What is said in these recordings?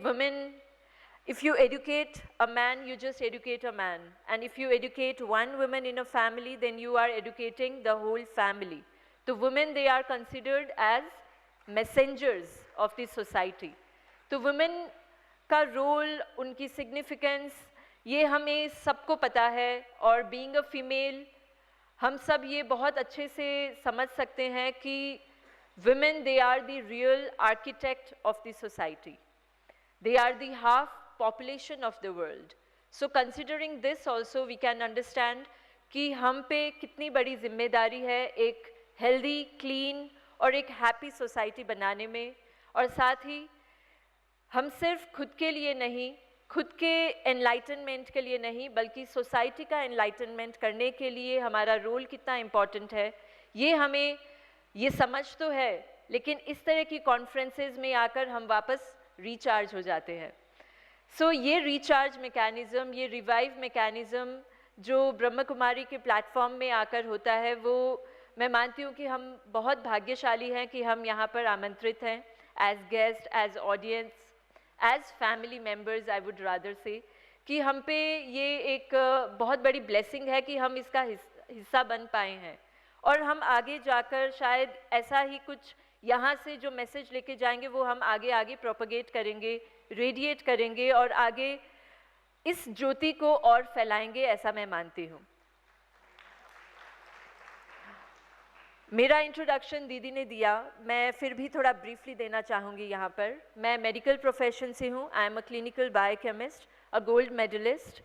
women, if you educate a man, you just educate a man. And if you educate one woman in a family, then you are educating the whole family. So women, they are considered as messengers of the society. तो women का role, उनकी significance, ये हमें सबको पता है, और being a female, हम सब ये बहुत अच्छे से समझ सकते हैं कि women, they are the real architect of the society. They are the half population of the world. So considering this also, we can understand कि हम पे कितनी बड़ी जिम्मेदारी है एक healthy, clean और एक happy society बनाने में, और साथ ही हम सिर्फ खुद के लिए नहीं, खुद के enlightenment के लिए नहीं, बल्कि society का enlightenment करने के लिए हमारा रोल कितना important है, ये हमें ये समझ तो है, लेकिन इस तरह की कॉन्फ्रेंसेस में आकर हम वापस रिचार्ज हो जाते हैं. सो ये रिचार्ज मैकेनिज़्म, ये रिवाइव मैकेनिज़्म जो ब्रह्म कुमारी के प्लेटफॉर्म में आकर होता है, वो मैं मानती हूँ कि हम बहुत भाग्यशाली हैं कि हम यहाँ पर आमंत्रित हैं as guest, as audience, as family members. I would rather say कि हम पे ये एक बहुत बड़ी ब्लेसिंग है कि हम इसका हिस्सा बन पाए हैं, और हम आगे जाकर शायद ऐसा ही कुछ यहाँ से जो मैसेज लेके जाएंगे वो हम आगे आगे प्रोपगेट करेंगे, रेडिएट करेंगे, और आगे इस ज्योति को और फैलाएंगे, ऐसा मैं मानती हूँ. मेरा इंट्रोडक्शन दीदी ने दिया, मैं फिर भी थोड़ा ब्रीफली देना चाहूँगी यहाँ पर. मैं मेडिकल प्रोफेशन से हूँ. I am a clinical biochemist, a gold medalist,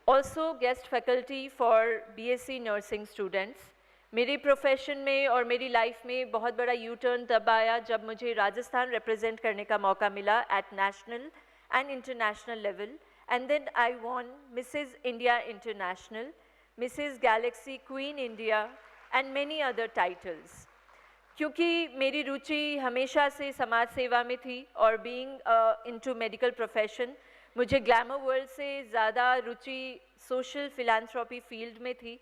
also guest faculty for BSc nursing students. मेरे प्रोफेशन में और मेरी लाइफ में बहुत बड़ा यू टर्न तब आया जब मुझे राजस्थान रिप्रेजेंट करने का मौका मिला at national and international level, and then I won Mrs India International, Mrs Galaxy, Queen India and many other titles. क्योंकि मेरी रुचि हमेशा से समाज सेवा में थी, और बीइंग इनटू मेडिकल प्रोफेशन मुझे ग्लैमर वर्ल्ड से ज़्यादा रुचि सोशल फिलैंथ्रोपी फील्ड में थी.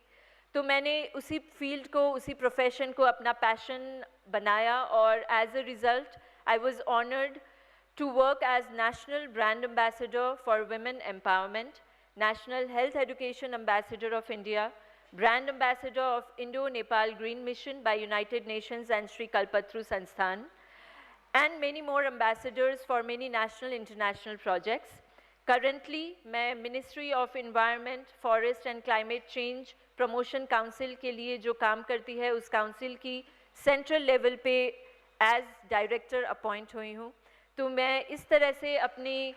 तो मैंने उसी फील्ड को, उसी प्रोफेशन को अपना पैशन बनाया, और as a result I was honoured to work as national brand ambassador for women empowerment, national health education ambassador of India, brand ambassador of Indo Nepal green mission by United Nations and Shri Kalpataru Sansthan, and many more ambassadors for many national international projects. Currently, मैं Ministry of Environment, Forest and Climate Change Promotion Council के लिए जो काम करती है, उस council की central level पे एज डायरेक्टर अपॉइंट हुई हूँ. तो मैं इस तरह से अपनी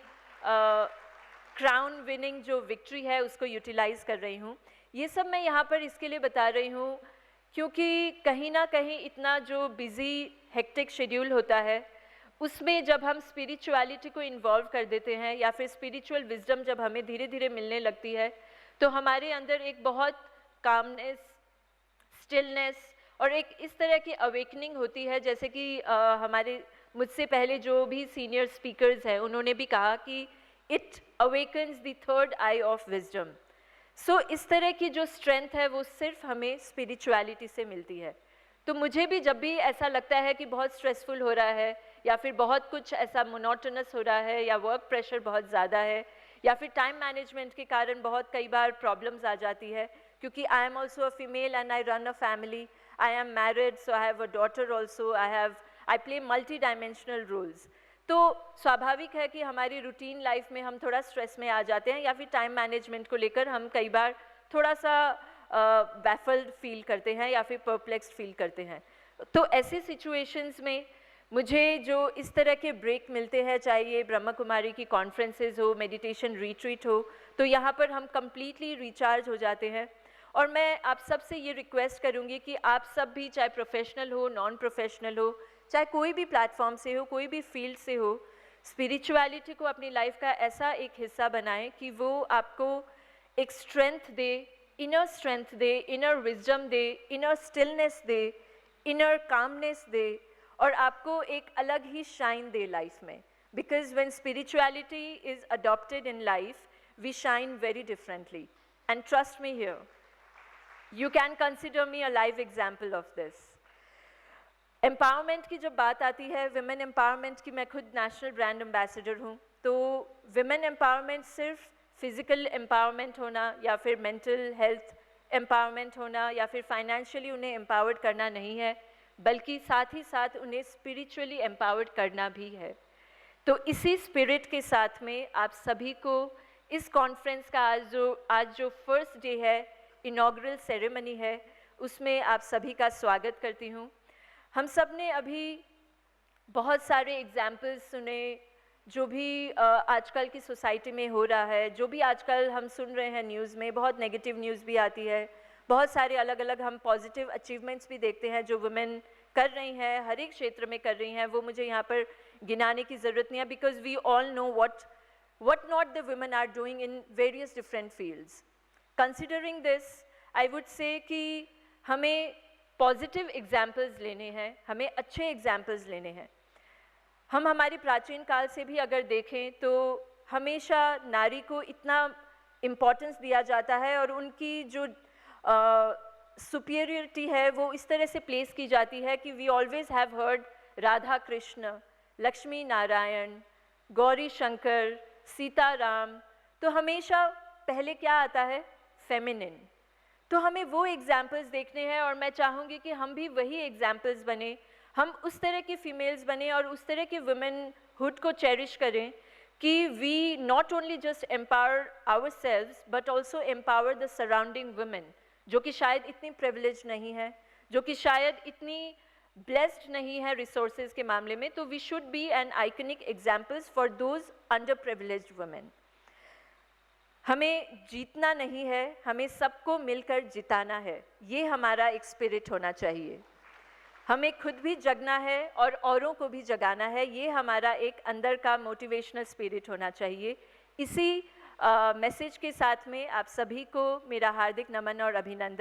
क्राउन विनिंग जो विक्ट्री है उसको यूटिलाइज़ कर रही हूँ. ये सब मैं यहाँ पर इसके लिए बता रही हूँ क्योंकि कहीं ना कहीं इतना जो बिज़ी हेक्टिक शेड्यूल होता है, उसमें जब हम स्पिरिचुअलिटी को इन्वॉल्व कर देते हैं, या फिर स्पिरिचुअल विजडम जब हमें धीरे धीरे मिलने लगती है, तो हमारे अंदर एक बहुत कामनेस, स्टिलनेस और एक इस तरह की अवेकनिंग होती है. जैसे कि हमारे मुझसे पहले जो भी सीनियर स्पीकर्स हैं उन्होंने भी कहा कि it awakens the third eye of wisdom. So इस तरह की जो स्ट्रेंथ है वो सिर्फ हमें स्पिरिचुअलिटी से मिलती है. तो मुझे भी जब भी ऐसा लगता है कि बहुत स्ट्रेसफुल हो रहा है, या फिर बहुत कुछ ऐसा मोनोटोनस हो रहा है, या वर्क प्रेशर बहुत ज़्यादा है, या फिर टाइम मैनेजमेंट के कारण बहुत कई बार प्रॉब्लम्स आ जाती है, क्योंकि I am also a female and I run a family, I am married, so I have a daughter also, I play multi dimensional roles. तो स्वाभाविक है कि हमारी रूटीन लाइफ में हम थोड़ा स्ट्रेस में आ जाते हैं, या फिर टाइम मैनेजमेंट को लेकर हम कई बार थोड़ा सा बैफल्ड फील करते हैं, या फिर परप्लेक्स्ड फील करते हैं. तो ऐसी सिचुएशंस में मुझे जो इस तरह के ब्रेक मिलते हैं, चाहे ये ब्रह्म कुमारी की कॉन्फ्रेंसेज हो, मेडिटेशन रिट्रीट हो, तो यहाँ पर हम कम्प्लीटली रिचार्ज हो जाते हैं. और मैं आप सब से ये रिक्वेस्ट करूँगी कि आप सब भी, चाहे प्रोफेशनल हो, नॉन प्रोफेशनल हो, चाहे कोई भी प्लेटफॉर्म से हो, कोई भी फील्ड से हो, स्पिरिचुअलिटी को अपनी लाइफ का ऐसा एक हिस्सा बनाएं कि वो आपको एक स्ट्रेंथ दे, इनर स्ट्रेंथ दे, इनर विजडम दे, इनर स्टिलनेस दे, इनर कामनेस दे, और आपको एक अलग ही शाइन दे लाइफ में. Because when spirituality is adopted in life, we shine very differently. And trust me here, you can consider me a live example of this. Empowerment की जब बात आती है, विमेन एम्पावरमेंट की, मैं खुद नेशनल ब्रांड एम्बेसडर हूँ, तो विमेन एम्पावरमेंट सिर्फ फिज़िकल एम्पावरमेंट होना या फिर मेंटल हेल्थ एम्पावरमेंट होना या फिर फाइनेंशियली उन्हें एम्पावर्ड करना नहीं है, बल्कि साथ ही साथ उन्हें स्पिरिचुअली एम्पावर्ड करना भी है। तो इसी स्पिरिट के साथ में आप सभी को इस कॉन्फ्रेंस का आज जो फर्स्ट डे है, इनॉग्रल सेरेमनी है, उसमें आप सभी का स्वागत करती हूँ। हम सब ने अभी बहुत सारे एग्जाम्पल्स सुने, जो भी आजकल की सोसाइटी में हो रहा है, जो भी आजकल हम सुन रहे हैं न्यूज़ में, बहुत नेगेटिव न्यूज़ भी आती है, बहुत सारे अलग अलग हम पॉजिटिव अचीवमेंट्स भी देखते हैं जो वुमेन कर रही हैं, हर एक क्षेत्र में कर रही हैं। वो मुझे यहाँ पर गिनाने की ज़रूरत नहीं है, because we all know what not the women are doing in various different fields. Considering this, I would say कि हमें पॉजिटिव एग्जाम्पल्स लेने हैं, हमें अच्छे एग्जाम्पल्स लेने हैं। हम हमारी प्राचीन काल से भी अगर देखें तो हमेशा नारी को इतना इम्पोर्टेंस दिया जाता है और उनकी जो सुपीरियरिटी है वो इस तरह से प्लेस की जाती है कि we always have heard Radha Krishna, Lakshmi Narayan, Gauri Shankar, Sitaram, तो हमेशा पहले क्या आता है? फेमिनिन। तो हमें वो एग्जाम्पल्स देखने हैं और मैं चाहूँगी कि हम भी वही एग्जाम्पल्स बने, हम उस तरह की फीमेल्स बने और उस तरह की वुमेनहुड को चेरिश करें कि we not only just empower ourselves but also empower the surrounding women, जो कि शायद इतनी प्रिविलेज नहीं है, जो कि शायद इतनी ब्लेस्ड नहीं है रिसोर्सेज के मामले में। तो we should be an iconic examples for those underprivileged women. हमें जीतना नहीं है, हमें सबको मिलकर जिताना है, ये हमारा एक स्पिरिट होना चाहिए। हमें खुद भी जगना है और औरों को भी जगाना है, ये हमारा एक अंदर का मोटिवेशनल स्पिरिट होना चाहिए। इसी मैसेज के साथ में आप सभी को मेरा हार्दिक नमन और अभिनंदन।